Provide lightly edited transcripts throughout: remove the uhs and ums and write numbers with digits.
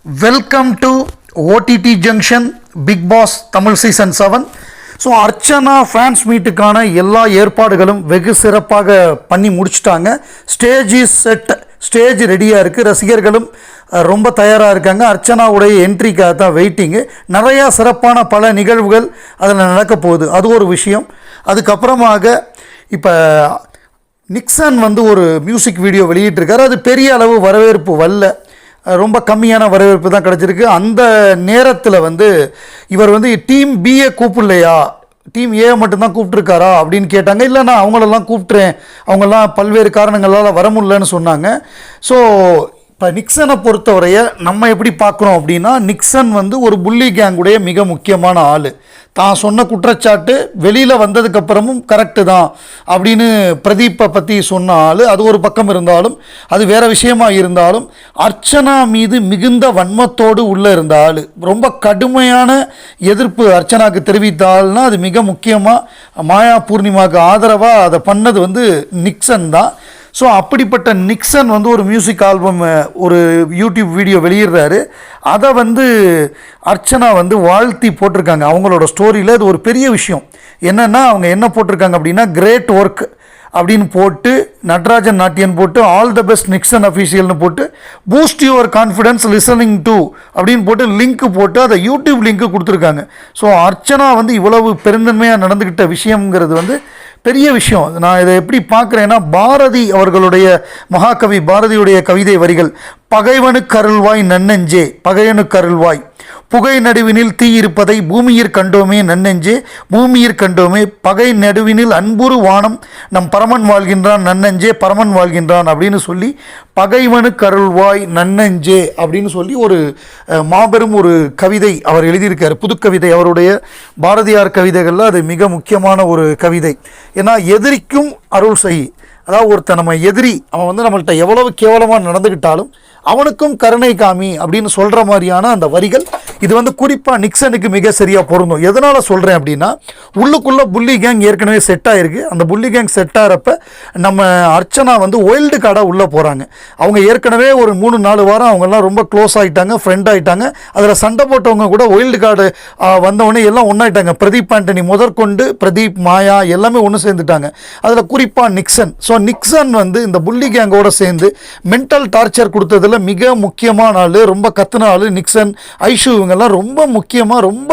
Welcome to OTT junction Bigg Boss Tamil season 7. So Archana fans மீட்டுக்கான எல்லா ஏற்பாடுகளும் வெகு சிறப்பாக பண்ணி முடிச்சிட்டாங்க. ஸ்டேஜ் இஸ் செட், ஸ்டேஜ் ரெடியாக இருக்குது. ரசிகர்களும் ரொம்ப தயாராக இருக்காங்க. அர்ச்சனாவுடைய என்ட்ரிக்காக தான் வெயிட்டிங்கு. நிறையா சிறப்பான பல நிகழ்வுகள் அதில் நடக்க போகுது, அது ஒரு விஷயம். அதுக்கப்புறமாக இப்போ நிக்சன் ஒரு மியூசிக் வீடியோ வெளியிட்டிருக்காரு. அது பெரிய அளவு வரவேற்பு வரல, ரொம்ப கம்மியான வரவேற்பு தான் கிடச்சிருக்கு. அந்த நேரத்தில் இவர் டீம் பிஏ கூப்பிடலையா, டீம் ஏ மட்டும்தான் கூப்பிட்ருக்காரா அப்படின்னு கேட்டாங்க. இல்லை, நான் அவங்களெல்லாம் கூப்பிட்றேன், அவங்கெல்லாம் பல்வேறு காரணங்களால் வர முடியலன்னு சொன்னாங்க. ஸோ இப்போ நிக்சனை பொறுத்தவரைய நம்ம எப்படி பார்க்குறோம் அப்படின்னா, நிக்சன் ஒரு புள்ளி கேங்குடைய மிக முக்கியமான ஆள். தான் சொன்ன குற்றச்சாட்டு வெளியில் வந்ததுக்கப்புறமும் கரெக்டு தான் அப்படின்னு பிரதீப்பை பற்றி சொன்ன ஆள். அது ஒரு பக்கம் இருந்தாலும், அது வேறு விஷயமாக இருந்தாலும், அர்ச்சனா மீது மிகுந்த வன்மத்தோடு உள்ளே இருந்த ஆள். ரொம்ப கடுமையான எதிர்ப்பு அர்ச்சனாவுக்கு தெரிவித்த ஆள்னால் அது மிக முக்கியமாக மாயா பூர்ணிமாவுக்கு ஆதரவாக அதை பண்ணது நிக்சன் தான். ஸோ அப்படிப்பட்ட நிக்சன் ஒரு மியூசிக் ஆல்பம், ஒரு யூடியூப் வீடியோ வெளியிடுறாரு. அதை அர்ச்சனா வாழ்த்தி போட்டிருக்காங்க அவங்களோட ஸ்டோரியில். அது ஒரு பெரிய விஷயம். என்னென்னா, அவங்க என்ன போட்டிருக்காங்க அப்படின்னா, கிரேட் ஒர்க் அப்படின்னு போட்டு, நட்ராஜன் நாட்டியன் போட்டு, ஆல் த பெஸ்ட் நிக்சன் அஃபீஷியல்னு போட்டு, boost your confidence listening to அப்படின்னு போட்டு லிங்க் போட்டு அதை யூடியூப் லிங்க்கு கொடுத்துருக்காங்க. ஸோ அர்ச்சனா இவ்வளவு பெருந்தன்மையாக நடந்துக்கிட்ட விஷயங்கிறது பெரிய விஷயம். நான் இதை எப்படி பார்க்குறேன்னா, பாரதி அவர்களுடைய மகாகவி பாரதியுடைய கவிதை வரிகள், பகைவனுக்கு அருள்வாய் நன்னெஞ்சே, பகைவனுக்கு அருள்வாய், புகை நடுவினில் தீ இருப்பதை பூமியிற் கண்டோமே நன்னெஞ்சே, பூமியிற் கண்டோமே, பகை நடுவினில் அன்புரு வானம் நம் பரமன் வாழ்கின்றான் நன்னெஞ்சே, பரமன் வாழ்கின்றான் அப்படின்னு சொல்லி, பகைவனுக்கு அருள்வாய் நன்னெஞ்சே அப்படின்னு சொல்லி ஒரு மாபெரும் ஒரு கவிதை அவர் எழுதியிருக்கார். புதுக்கவிதை, அவருடைய பாரதியார் கவிதைகளில் அது மிக முக்கியமான ஒரு கவிதை. ஏன்னா, எதிரிக்கும் அருள் செய், அதாவது ஒருத்தன் நம்ம எதிரி, அவன் நம்மள்கிட்ட எவ்வளவு கேவலமாக நடந்துக்கிட்டாலும் அவனுக்கும் கருணை காமி அப்படின்னு சொல்கிற மாதிரியான அந்த வரிகள் இது குறிப்பாக நிக்சனுக்கு மிக சரியாக பொருந்தும். எதனால் சொல்கிறேன் அப்படின்னா, உள்ளுக்குள்ளே புள்ளி கேங் ஏற்கனவே செட் ஆகிருக்கு. அந்த புள்ளி கேங் செட் ஆகிறப்ப நம்ம அர்ச்சனா ஒயில்டு கார்டாக உள்ளே போகிறாங்க. அவங்க ஏற்கனவே ஒரு 3-4 வாரம் அவங்கெல்லாம் ரொம்ப க்ளோஸ் ஆகிட்டாங்க, ஃப்ரெண்ட் ஆகிட்டாங்க. அதில் சண்டை போட்டவங்க கூட ஒயில்டு கார்டு வந்தவொடனே எல்லாம் ஒன்றாயிட்டாங்க. பிரதீப் ஆண்டனி முதற்கொண்டு, பிரதீப், மாயா எல்லாமே ஒன்று சேர்ந்துட்டாங்க. அதில் குறிப்பாக நிக்சன். ஸோ நிக்சன் இந்த புள்ளி கேங்கோடு சேர்ந்து மென்டல் டார்ச்சர் கொடுத்ததில் மிக முக்கியமான ஆள், ரொம்ப கத்துன ஆள் நிக்சன். ஐஷு இவங்கெல்லாம் ரொம்ப முக்கியமாக, ரொம்ப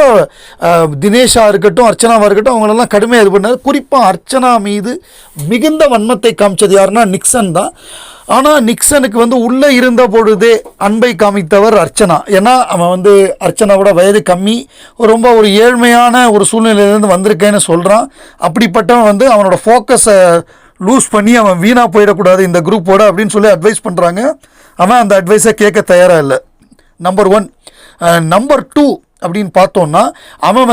தினேஷாக இருக்கட்டும், அர்ச்சனாவாக இருக்கட்டும், அவங்களெல்லாம் கடுமையாக இது பண்ணார். குறிப்பாக அர்ச்சனா மீது மிகுந்த வன்மத்தை காமிச்சது யாருன்னா நிக்சன் தான். ஆனால் நிக்சனுக்கு உள்ளே இருந்த பொழுதே அன்பை காமித்தவர் அர்ச்சனா. ஏன்னா அவன் அர்ச்சனாவோட வயது கம்மி, ரொம்ப ஒரு ஏழ்மையான ஒரு சூழ்நிலையிலேருந்து வந்திருக்கேன்னு சொல்கிறான். அப்படிப்பட்டவன் அவனோட ஃபோக்கஸை லூஸ் பண்ணி அவன் வீணாக போயிடக்கூடாது இந்த குரூப்போட அப்படின்னு சொல்லி அட்வைஸ் பண்ணுறாங்க. அவன் அந்த அட்வைஸை கேட்க தயாராக இல்லை. நம்பர் 1. நம்பர் 2 அப்படின்னு பார்த்தோன்னா, அவன்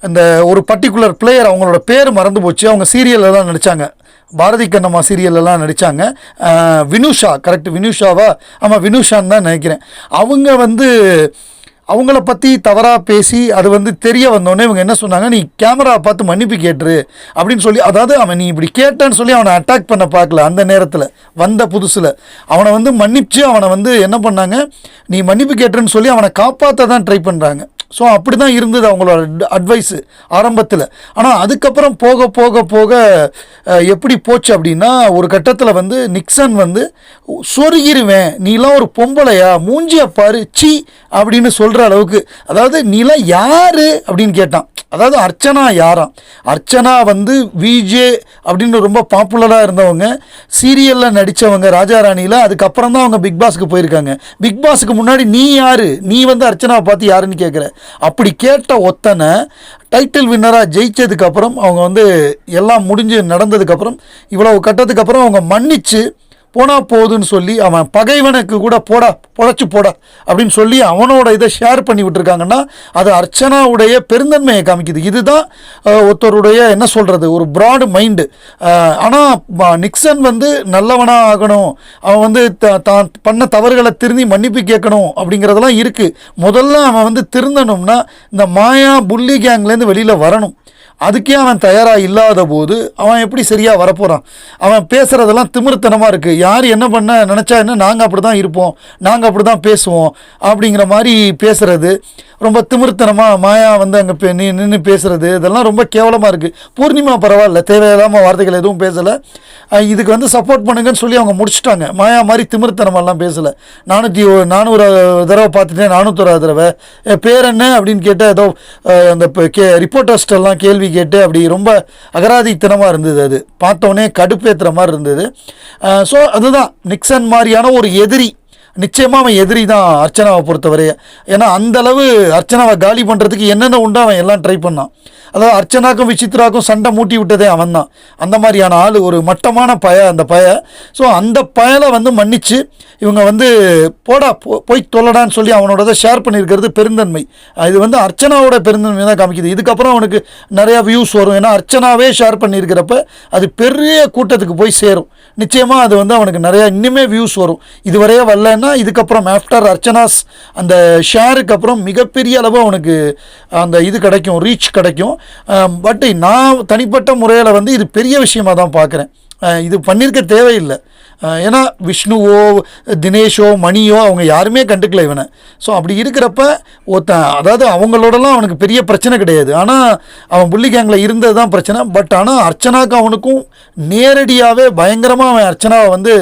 அந்த ஒரு பர்டிகுலர் பிளேயர், அவங்களோட பேர் மறந்து போச்சு, அவங்க சீரியலெல்லாம் நடித்தாங்க, பாரதி கண்ணம்மா சீரியலெல்லாம் நடித்தாங்க. வினுஷா, கரெக்ட், வினுஷாவா? ஆமாம், வினுஷான்னு தான் நினைக்கிறேன். அவங்க அவங்கள பற்றி தவறாக பேசி அது தெரிய வந்தோடனே இவங்க என்ன சொன்னாங்க, நீ கேமரா பார்த்து மன்னிப்பு கேட்டுரு அப்படின்னு சொல்லி, அதாவது அவன் நீ இப்படி கேட்டேன்னு சொல்லி அவனை அட்டாக் பண்ண பார்க்கல. அந்த நேரத்தில் வந்த புதுசில் அவனை மன்னிச்சு அவனை என்ன பண்ணாங்க, நீ மன்னிப்பு கேட்டுருன்னு சொல்லி அவனை காப்பாற்ற தான் ட்ரை பண்ணுறாங்க. ஸோ அப்படி தான் இருந்தது அவங்களோட அட்வைஸு ஆரம்பத்தில். ஆனால் அதுக்கப்புறம் போக போக போக எப்படி போச்சு அப்படின்னா, ஒரு கட்டத்தில் நிக்சன் சொருகிருவேன், நீலாம் ஒரு பொம்பளையா, மூஞ்சியை பாரு, சி அப்படின்னு சொல்கிற அளவுக்கு, அதாவது நீலாம் யார் அப்படின்னு கேட்டான். அதாவது அர்ச்சனா யாராம், அர்ச்சனா விஜே அப்படின்னு ரொம்ப பாப்புலராக இருந்தவங்க, சீரியலில் நடித்தவங்க ராஜாராணியில். அதுக்கப்புறம் தான் அவங்க பிக் பாஸுக்கு போயிருக்காங்க. பிக் பாஸுக்கு முன்னாடி நீ யார், நீ அர்ச்சனாவை பார்த்து யாருன்னு கேட்குற. அப்படி கேட்ட ஒத்தனை டைட்டில் வின்னராக ஜெயித்ததுக்கப்புறம், அவங்க எல்லாம் முடிஞ்சு நடந்ததுக்கப்புறம், இவ்வளவு கட்டத்துக்கு அப்புறம் அவங்க மன்னிச்சு போனால் போகுதுன்னு சொல்லி, அவன் பகைவனுக்கு கூட போடா, பொழைச்சி போடா அப்படின்னு சொல்லி அவனோட இதை ஷேர் பண்ணி விட்டுருக்காங்கன்னா, அது அர்ச்சனாவுடைய பெருந்தன்மையை காமிக்குது. இதுதான் ஒருத்தருடைய என்ன சொல்கிறது, ஒரு ப்ராடு மைண்டு. ஆனால் நிக்சன் நல்லவனாக ஆகணும், அவன் தான் பண்ண தவறுகளை திருந்தி மன்னிப்பு கேட்கணும் அப்படிங்கிறதெல்லாம் இருக்குது. முதல்ல அவன் திருந்தணும்னா இந்த மாயா புள்ளி கேங்லேருந்து வெளியில் வரணும். அதுக்கே அவன் தயாராக இல்லாத போது அவன் எப்படி சரியாக வரப்போகிறான்? அவன் பேசுகிறதெல்லாம் திமிருத்தனமாக இருக்குது. யார் என்ன பண்ண நினச்சா என்ன, நாங்கள் அப்படி தான் இருப்போம், நாங்கள் அப்படி தான் பேசுவோம் அப்படிங்கிற மாதிரி பேசுகிறது, ரொம்ப திமிருத்தனமாக மாயா வந்து அங்கே நின்று பேசுகிறது, இதெல்லாம் ரொம்ப கேவலமாக இருக்குது. பூர்ணிமா பரவாயில்ல, தேவையில்லாமல் வார்த்தைகள் எதுவும் பேசலை. இதுக்கு வந்து சப்போர்ட் பண்ணுங்கன்னு சொல்லி அவங்க முடிச்சுட்டாங்க. மாயா மாதிரி திமிருத்தனமெல்லாம் பேசலை. 400 தடவை பார்த்துட்டேன், 401 தடவை பேர் என்ன அப்படின்னு கேட்டால் ஏதோ அந்த ரிப்போர்ட்டர்ஸ்டெல்லாம் கேள்வி கேட்டு அப்படி ரொம்ப அகராதித்தனமாக இருந்தது. அது பார்த்தோன்னே கடுப்பேற்றுற மாதிரி இருந்தது. ஸோ அதுதான் நிக்சன் மாதிரியான ஒரு எதிரி. நிச்சயமாக அவன் எதிரி தான் அர்ச்சனாவை பொறுத்தவரைய. ஏன்னா அந்தளவு அர்ச்சனாவை காலி பண்ணுறதுக்கு என்னென்ன உண்டோ அவன் எல்லாம் ட்ரை பண்ணான். அதாவது அர்ச்சனாக்கும் விசித்ராக்கும் சண்டை மூட்டி விட்டதே அவன் தான். அந்த மாதிரியான ஆள், ஒரு மட்டமான அந்த ஸோ அந்த பயலை வந்து மன்னிச்சு இவங்க வந்து போய் தொல்லடான்னு சொல்லி அவனோட ஷேர் பண்ணியிருக்கிறது பெருந்தன்மை. இது வந்து அர்ச்சனாவோட பெருந்தன்மை தான் காமிக்குது. இதுக்கப்புறம் அவனுக்கு நிறையா வியூஸ் வரும். ஏன்னா அர்ச்சனாவே ஷேர் பண்ணியிருக்கிறப்ப அது பெரிய கூட்டத்துக்கு போய் சேரும். நிச்சயமாக அது வந்து அவனுக்கு நிறையா இன்னுமே வியூஸ் வரும். இதுவரையே வரலன்னா இதுக்கப்புறம் ஆஃப்டர் அர்ச்சனாஸ் அந்த ஷேருக்கு அப்புறம் மிகப்பெரிய அளவு அவனுக்கு அந்த இது கிடைக்கும், ரீச் கிடைக்கும். பட் நான் தனிப்பட்ட முறையில் வந்து இது பெரிய விஷயமாக தான் பார்க்குறேன். இது பண்ணியிருக்க தேவையில்லை. ஏன்னா விஷ்ணுவோ தினேஷோ மணியோ அவங்க யாருமே கண்டுக்கல இவனை. ஸோ அப்படி இருக்கிறப்ப அதாவது அவங்களோடலாம் அவனுக்கு பெரிய பிரச்சனை கிடையாது. ஆனால் அவன் புள்ளி கேங்கில் இருந்தது தான் பிரச்சனை. பட் ஆனால் அர்ச்சனாவுக்கு அவனுக்கும் நேரடியாகவே பயங்கரமாக அவன் அர்ச்சனாவை வந்து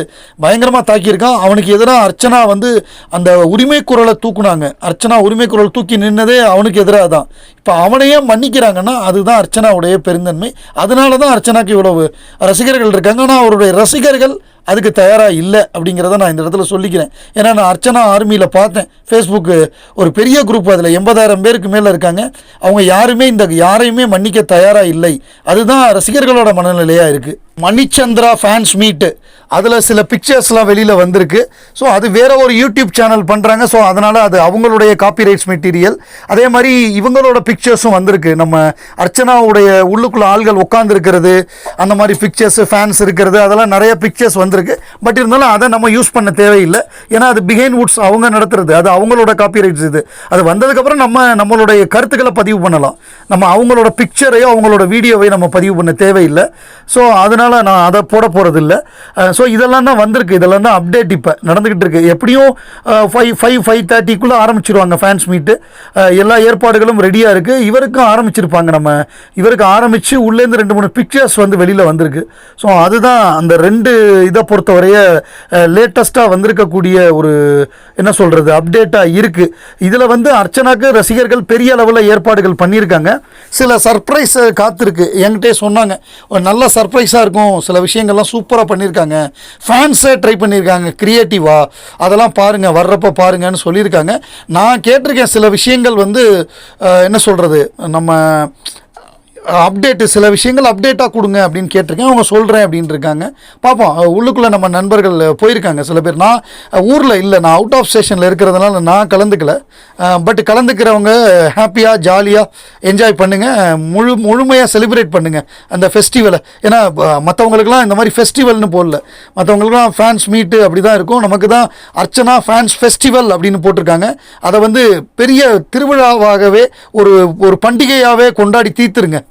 பயங்கரமாக தாக்கியிருக்கான். அவனுக்கு எதிராக அர்ச்சனா வந்து அந்த உரிமை குரலை தூக்குனாங்க. அர்ச்சனா உரிமை குரல் தூக்கி நின்னதே அவனுக்கு எதிராக தான். இப்போ அவனையே மன்னிக்கிறாங்கன்னா அதுதான் அர்ச்சனாவுடைய பெருந்தன்மை. அதனால தான் அர்ச்சனாக்கு இவ்வளவு ரசிகர்கள் இருக்காங்க. ஆனால் அவருடைய ரசிகர்கள் அதுக்கு தயாராக இல்லை அப்படிங்கிறத நான் இந்த இடத்துல சொல்லிக்கிறேன். ஏன்னா நான் அர்ச்சனா ஆர்மியில் பார்த்தேன், ஃபேஸ்புக்கு ஒரு பெரிய குரூப், அதில் 80,000 பேருக்கு மேலே இருக்காங்க. அவங்க யாருமே யாரையுமே மன்னிக்க தயாராக இல்லை. அதுதான் ரசிகர்களோட மனநிலையாக இருக்குது. மணிச்சந்திரா ஃபேன்ஸ் மீட்டு அதில் சில பிக்சர்ஸ்லாம் வெளியில் வந்திருக்கு. ஸோ அது வேறு ஒரு யூடியூப் சேனல் பண்ணுறாங்க. ஸோ அதனால் அது அவங்களுடைய காப்பிரைட்ஸ் மெட்டீரியல். அதே மாதிரி இவங்களோட பிக்சர்ஸும் வந்திருக்கு. நம்ம அர்ச்சனாவுடைய உள்ளுக்குள்ள ஆள்கள் உட்காந்துருக்கிறது, அந்த மாதிரி பிக்சர்ஸ், ஃபேன்ஸ் இருக்கிறது, அதெல்லாம் நிறைய பிக்சர்ஸ் வந்திருக்கு. பட் இருந்தாலும் அதை நம்ம யூஸ் பண்ண தேவையில்லை. ஏன்னா அது பிஹைண்ட் வுட்ஸ் அவங்க நடத்துறது, அது அவங்களோட காப்பிரைட்ஸ். இது அது வந்ததுக்கப்புறம் நம்மளுடைய கருத்துக்களை பதிவு பண்ணலாம். நம்ம அவங்களோட பிக்சரையோ அவங்களோட வீடியோவையோ நம்ம பதிவு பண்ண தேவையில்லை. ஸோ அதனால் நான் அதை போட போகிறதில்லை. ஸோ இதெல்லாம் தான் வந்திருக்கு. இதெல்லாம் தான் அப்டேட் இப்போ நடந்துக்கிட்டு இருக்குது. எப்படியும் 5:30க்குள்ளே ஆரம்பிச்சிருவாங்க ஃபேன்ஸ் மீட்டு. எல்லா ஏற்பாடுகளும் ரெடியாக இருக்குது. இவருக்கும் ஆரம்பிச்சிருப்பாங்க. இவருக்கு ஆரம்பித்து உள்ளேருந்து 2-3 பிக்சர்ஸ் வந்து வெளியில் வந்திருக்கு. ஸோ அதுதான் அந்த 2 இதை பொறுத்தவரைய லேட்டஸ்ட்டாக வந்திருக்கக்கூடிய ஒரு என்ன சொல்கிறது அப்டேட்டாக இருக்குது. இதில் வந்து அர்ச்சனாக்கு ரசிகர்கள் பெரிய அளவில் ஏற்பாடுகள் பண்ணியிருக்காங்க. சில சர்ப்ரைஸ் காத்திருக்கு. என்கிட்டே சொன்னாங்க ஒரு நல்ல சர்ப்ரைஸாக இருக்கும், சில விஷயங்கள்லாம் சூப்பராக பண்ணியிருக்காங்க, ஃபேன்ஸே ட்ரை பண்ணியிருக்காங்க க்ரியேட்டிவாக, அதெல்லாம் பாருங்கள், வர்றப்போ பாருங்கன்னு சொல்லியிருக்காங்க. நான் கேட்டிருக்கேன் சில விஷயங்கள் வந்து என்ன சொல்கிறது நம்ம அப்டேட்டு, சில விஷயங்கள் அப்டேட்டாக கொடுங்க அப்படின்னு கேட்டிருக்கேன். அவங்க சொல்கிறேன் அப்படின்னு இருக்காங்க. பார்ப்போம். உள்ளுக்குள்ளே நம்ம நண்பர்கள் போயிருக்காங்க சில பேர். நான் ஊரில் இல்லை, நான் அவுட் ஆஃப் ஸ்டேஷனில் இருக்கிறதுனால நான் கலந்துக்கல. பட் கலந்துக்கிறவங்க ஹாப்பியாக ஜாலியாக என்ஜாய் பண்ணுங்கள், முழுமையாக செலிப்ரேட் பண்ணுங்கள் அந்த ஃபெஸ்டிவலை. ஏன்னா மற்றவங்களுக்குலாம் இந்த மாதிரி ஃபெஸ்டிவல்னு போடல, மற்றவங்களுக்குலாம் ஃபேன்ஸ் மீட்டு அப்படி தான் இருக்கும். நமக்கு தான் அர்ச்சனா ஃபேன்ஸ் ஃபெஸ்டிவல் அப்படின்னு போட்டிருக்காங்க. அதை வந்து பெரிய திருவிழாவாகவே ஒரு பண்டிகையாகவே கொண்டாடி தீர்த்துருங்க.